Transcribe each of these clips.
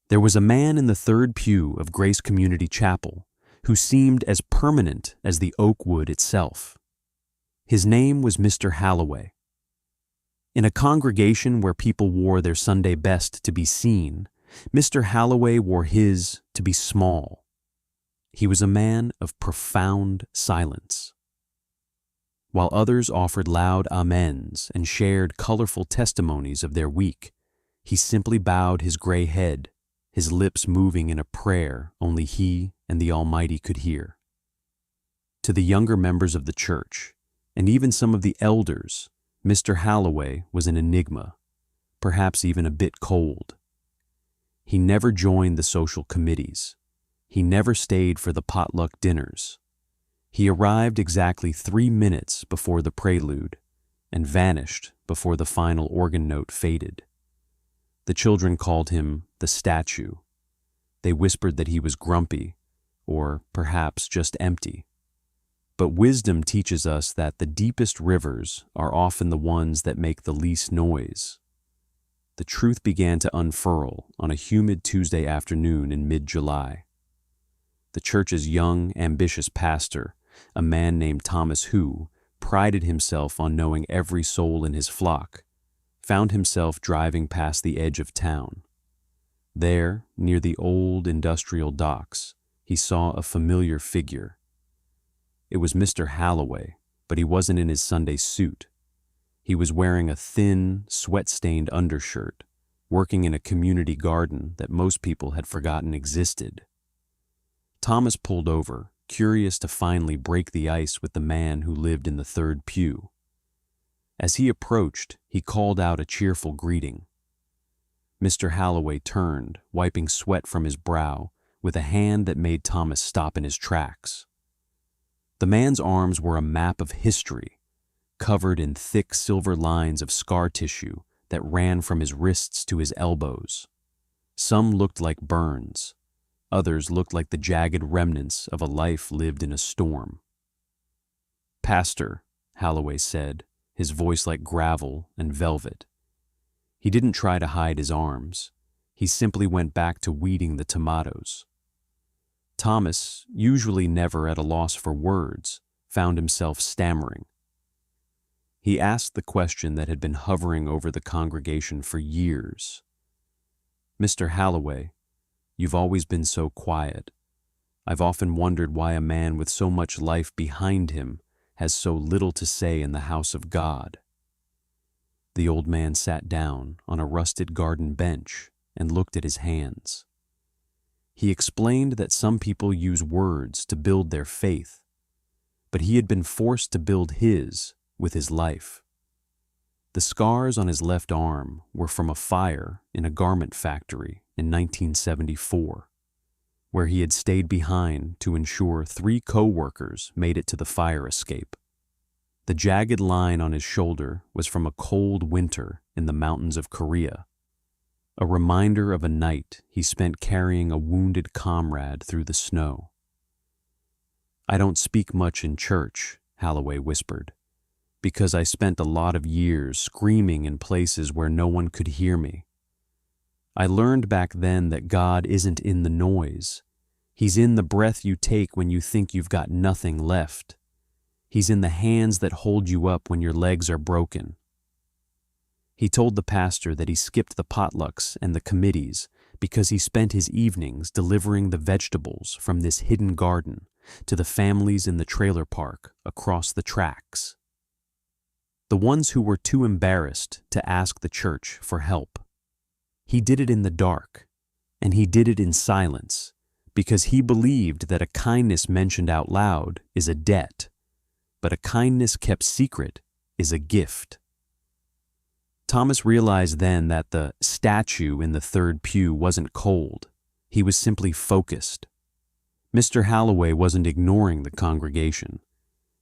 There was a man in the third pew of Grace Community Chapel who seemed as permanent as the oak wood itself. His name was Mr. Halloway. In a congregation where people wore their Sunday best to be seen, Mr. Halloway wore his to be small. He was a man of profound silence. While others offered loud amens and shared colorful testimonies of their week, he simply bowed his gray head, his lips moving in a prayer only he and the Almighty could hear. To the younger members of the church, and even some of the elders, Mr. Halloway was an enigma, perhaps even a bit cold. He never joined the social committees. He never stayed for the potluck dinners. He arrived exactly 3 minutes before the prelude and vanished before the final organ note faded. The children called him the statue. They whispered that he was grumpy, or perhaps just empty. But wisdom teaches us that the deepest rivers are often the ones that make the least noise. The truth began to unfurl on a humid Tuesday afternoon in mid-July. The church's young, ambitious pastor, a man named Thomas who prided himself on knowing every soul in his flock, found himself driving past the edge of town. There, near the old industrial docks, he saw a familiar figure. It was Mr. Halloway, but he wasn't in his Sunday suit. He was wearing a thin, sweat-stained undershirt, working in a community garden that most people had forgotten existed. Thomas pulled over, curious to finally break the ice with the man who lived in the third pew. As he approached, he called out a cheerful greeting. Mr. Halloway turned, wiping sweat from his brow, with a hand that made Thomas stop in his tracks. The man's arms were a map of history, covered in thick silver lines of scar tissue that ran from his wrists to his elbows. Some looked like burns. Others looked like the jagged remnants of a life lived in a storm. "Pastor," Halloway said, his voice like gravel and velvet. He didn't try to hide his arms. He simply went back to weeding the tomatoes. Thomas, usually never at a loss for words, found himself stammering. He asked the question that had been hovering over the congregation for years. "Mr. Halloway, you've always been so quiet. I've often wondered why a man with so much life behind him has so little to say in the house of God." The old man sat down on a rusted garden bench and looked at his hands. He explained that some people use words to build their faith, but he had been forced to build his with his life. The scars on his left arm were from a fire in a garment factory in 1974, where he had stayed behind to ensure 3 co-workers made it to the fire escape. The jagged line on his shoulder was from a cold winter in the mountains of Korea, a reminder of a night he spent carrying a wounded comrade through the snow. "I don't speak much in church," Halloway whispered, "because I spent a lot of years screaming in places where no one could hear me. I learned back then that God isn't in the noise. He's in the breath you take when you think you've got nothing left. He's in the hands that hold you up when your legs are broken." He told the pastor that he skipped the potlucks and the committees because he spent his evenings delivering the vegetables from this hidden garden to the families in the trailer park across the tracks. The ones who were too embarrassed to ask the church for help. He did it in the dark, and he did it in silence, because he believed that a kindness mentioned out loud is a debt, but a kindness kept secret is a gift. Thomas realized then that the statue in the third pew wasn't cold. He was simply focused. Mr. Halloway wasn't ignoring the congregation.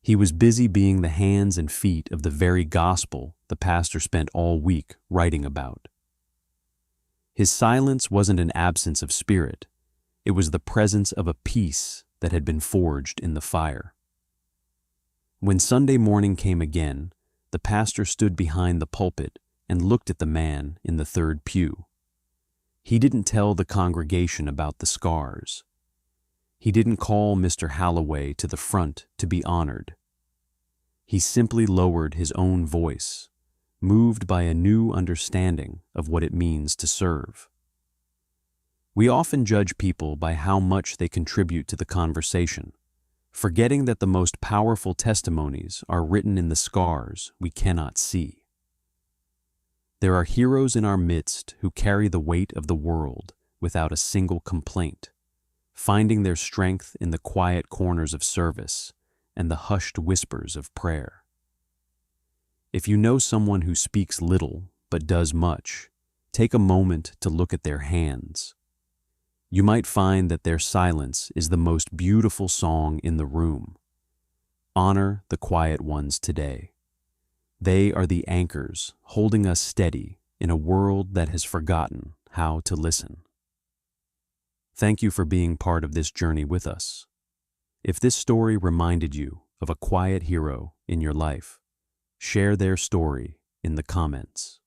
He was busy being the hands and feet of the very gospel the pastor spent all week writing about. His silence wasn't an absence of spirit. It was the presence of a peace that had been forged in the fire. When Sunday morning came again, the pastor stood behind the pulpit and looked at the man in the third pew. He didn't tell the congregation about the scars. He didn't call Mr. Halloway to the front to be honored. He simply lowered his own voice, moved by a new understanding of what it means to serve. We often judge people by how much they contribute to the conversation, forgetting that the most powerful testimonies are written in the scars we cannot see. There are heroes in our midst who carry the weight of the world without a single complaint, finding their strength in the quiet corners of service and the hushed whispers of prayer. If you know someone who speaks little but does much, take a moment to look at their hands. You might find that their silence is the most beautiful song in the room. Honor the quiet ones today. They are the anchors holding us steady in a world that has forgotten how to listen. Thank you for being part of this journey with us. If this story reminded you of a quiet hero in your life, share their story in the comments.